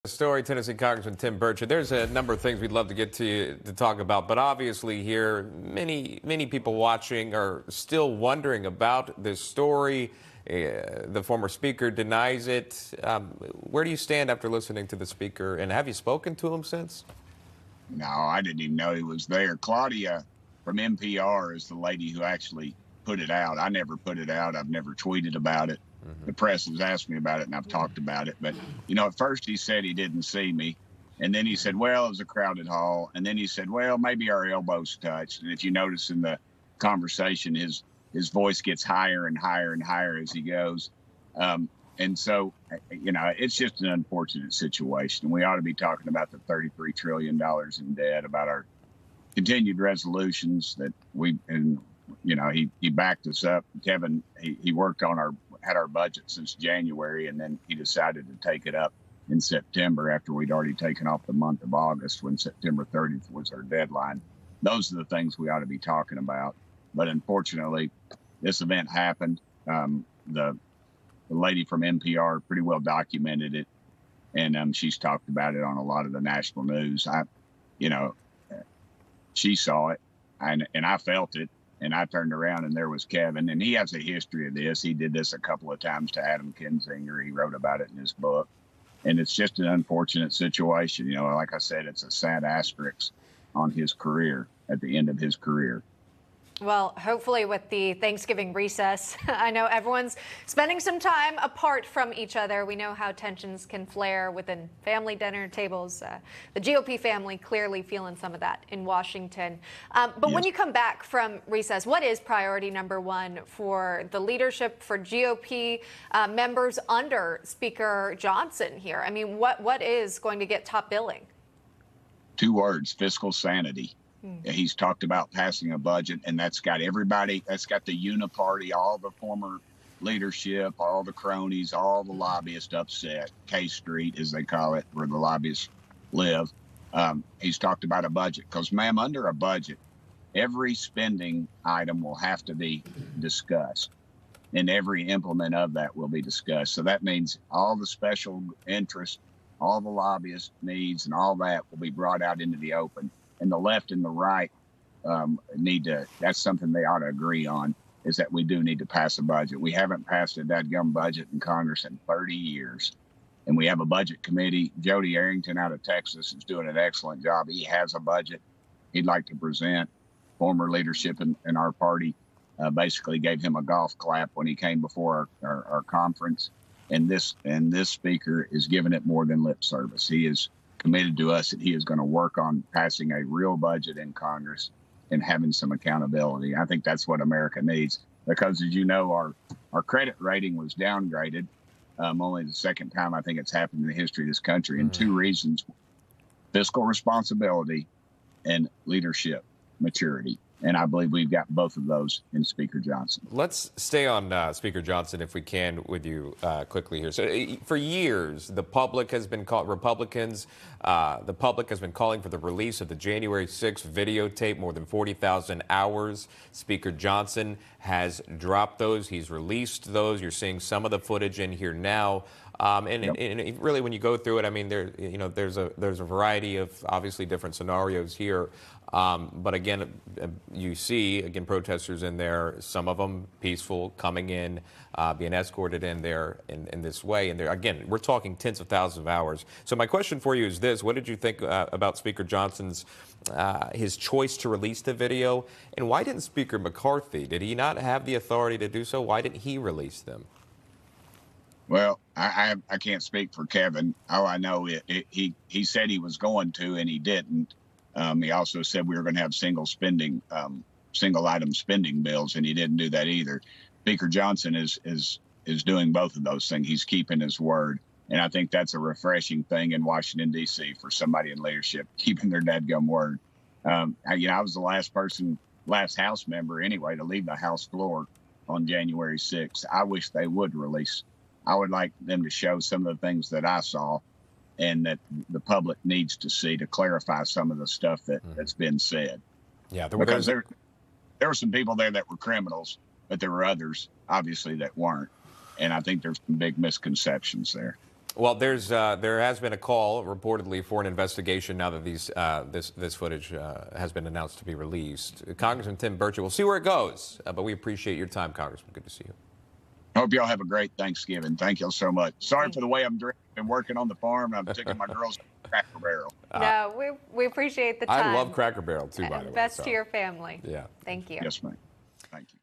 Story, Tennessee Congressman Tim Burchett. There's a number of things we'd love to get to talk about, but obviously here, many people watching are still wondering about this story. The former speaker denies it. Where do you stand after listening to the speaker, and have you spoken to him since? No, I didn't even know he was there. Claudia from NPR is the lady who actually put it out. I never put it out. I've never tweeted about it. The press has asked me about it, and I've talked about it. But, at first he said he didn't see me. And then he said, well, it was a crowded hall. And then he said, well, maybe our elbows touched. And if you notice in the conversation, his voice gets higher and higher and higher as he goes. And so, it's just an unfortunate situation. We ought to be talking about the $33 trillion in debt, about our continued resolutions that he backed us up. Kevin, he worked on had our budget since January, and then he decided to take it up in September after we'd already taken off the month of August when September 30th was our deadline. Those are the things we ought to be talking about. But unfortunately, this event happened. The lady from NPR pretty well documented it, and she's talked about it on a lot of the national news. She saw it, and I felt it. And I turned around, and there was Kevin, and he has a history of this. He did this a couple of times to Adam Kinzinger. He wrote about it in his book. And it's just an unfortunate situation. Like I said, it's a sad asterisk on his career, at the end of his career. Well, hopefully with the Thanksgiving recess, I know everyone's spending some time apart from each other. We know how tensions can flare within family dinner tables. The GOP family clearly feeling some of that in Washington. But yes. When you come back from recess, what is priority number one for the leadership, for GOP members under Speaker Johnson here? I mean, what is going to get top billing? 2 words: fiscal sanity. He's talked about passing a budget, and that's got everybody, that's got the uniparty, all the former leadership, all the cronies, all the lobbyists upset. K Street, as they call it, where the lobbyists live. He's talked about a budget because, ma'am, under a budget, every spending item will have to be discussed, and every implement of that will be discussed. So that means all the special interest, all the lobbyist needs, and all that will be brought out into the open. And the left and the right that's something they ought to agree on, is that we do need to pass a budget. We haven't passed a dadgum budget in Congress in 30 years. And we have a budget committee. Jody Arrington out of Texas is doing an excellent job. He has a budget he'd like to present. Former leadership in our party basically gave him a golf clap when he came before our conference. And this speaker is giving it more than lip service. He is committed to us that he is going to work on passing a real budget in Congress and having some accountability. I think that's what America needs, because, as you know, our credit rating was downgraded, only the second time I think it's happened in the history of this country, and 2 reasons: fiscal responsibility and leadership maturity. And I believe we've got both of those in Speaker Johnson. Let's stay on Speaker Johnson, if we can, with you quickly here. So for years, the public has been the public has been calling for the release of the January 6th videotape, more than 40,000 hours. Speaker Johnson has dropped those. He's released those. You're seeing some of the footage in here now. And really, when you go through it, I mean, there's a variety of obviously different scenarios here. But again, you see, protesters in there, some of them peaceful, coming in, being escorted in there in this way. And again, we're talking tens of thousands of hours. So my question for you is this: what did you think about Speaker Johnson's his choice to release the video? And why didn't Speaker McCarthy? Did he not have the authority to do so? Why didn't he release them? Well, I can't speak for Kevin. All I know he said he was going to, and he didn't. He also said we were going to have single item spending bills, and he didn't do that either. Speaker Johnson is doing both of those things. He's keeping his word, and I think that's a refreshing thing in Washington, D.C. for somebody in leadership, keeping their dadgum word. I was the last House member anyway to leave the House floor on January 6th. I wish they would release. I would like them to show some of the things that I saw and that the public needs to see, to clarify some of the stuff that's been said. Yeah, because there were some people there that were criminals, but there were others, obviously, that weren't. And I think there's some big misconceptions there. Well, there has been a call reportedly for an investigation now that this footage has been announced to be released. Congressman Tim Burchett, we'll see where it goes, but we appreciate your time, Congressman. Good to see you. Hope y'all have a great Thanksgiving. Thank y'all so much. Sorry for the way I'm dressed. Been working on the farm. I'm taking my girls to Cracker Barrel. No, we appreciate the time. I love Cracker Barrel too, by the way. Best to your family. Yeah. Thank you. Yes, ma'am. Thank you.